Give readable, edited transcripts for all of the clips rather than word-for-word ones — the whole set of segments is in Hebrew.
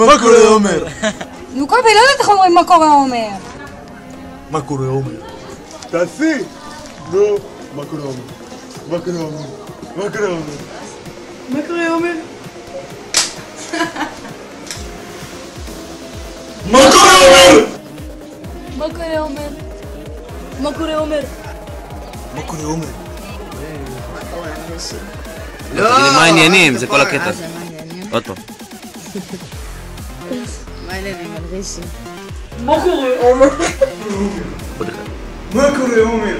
מה קורה עומר? נו קובי, לא יודעת איך אומרים מה קורה עומר. מה קורה עומר? תעשי! נו, מה קורה עומר? מה קורה עומר? מה קורה עומר? מה קורה עומר? מה קורה עומר? מה קורה עומר? מה קורה עומר? מה קורה עומר? לא, תגידי מה העניינים, זה כל הקטע. עוד פעם. מה העניינים על רישי? מה קורה עומר? מה קורה עומר?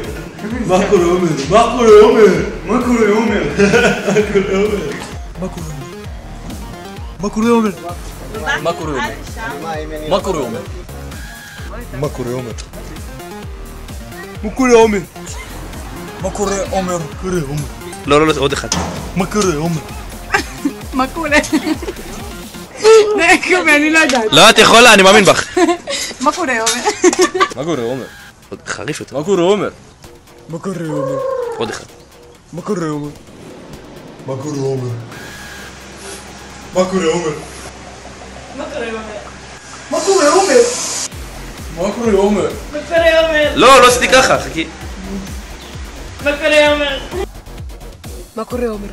מה קורה עומר? מה קורה עומר? מה קורה עומר? מה קורה עומר? מה קורה עומר? מה קורה עומר? מה קורה עומר? מה קורה עומר? מה קורה עומר? מה קורה עומר? קורה עומר. לא, עוד אחד. מה קורה עומר? מה קורה? קובי, אני לא יודעת. לא, את יכולה, אני מאמין בך. מה קורה עומר? מה קורה עומר? עוד חריף יותר. מה קורה עומר? מה קורה עומר? עוד אחד. מה קורה עומר? מה קורה עומר? מה קורה עומר? מה קורה עומר? מה קורה עומר? מה קורה עומר? מה קורה עומר? לא עשיתי ככה, חכי. מה קורה עומר? מה קורה עומר?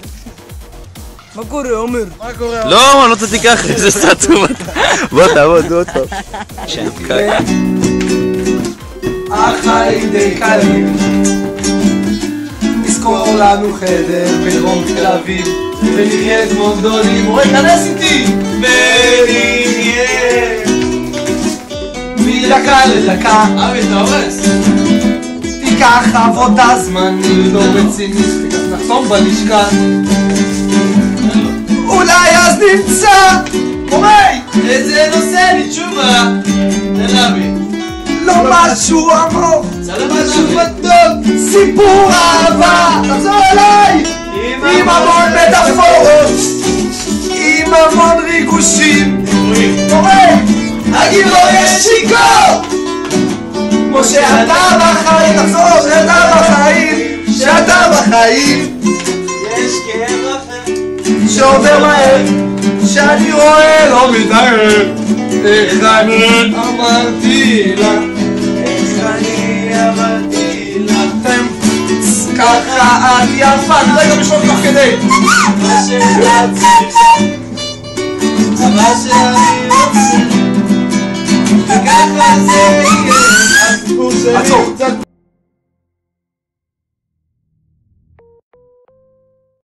מה קורה עומר? מה קורה לא עשיתי ככה, איזה סתום אתה. בוא תעבוד, עוד פעם. החיים די קלים, נזכור לנו חדר בדרום תל אביב ונהיה כמו גדולים. אורי, כנס איתי! ונהיה מדקה לדקה. אבי, אתה הורס. תיקח עבודה זמנית, לא רצינית, נחתום בלשכה. אולי אז נמצא אורי! איזה נושא לי תשובה? תן להביא. לא משהו עמוק, זה לא משהו בטוב, סיפור אהבה, תחזור אליי! עם המון מטאפורות, עם המון ריגושים. אורי! הגיבור יש שיכור! כמו שאתה בחיים, תחזור, שאתה בחיים, שאתה בחיים. יש כאב אחר שעובר מהר, שאני רואה לא מתאר. איך אני אמרתי לה, איך אני אמרתי לכם, ככה את יפה. רגע בשביל תוך כדי מה שרציתי, מה שאני רוצה, וככה זה יהיה הסיפור שלי. עצור.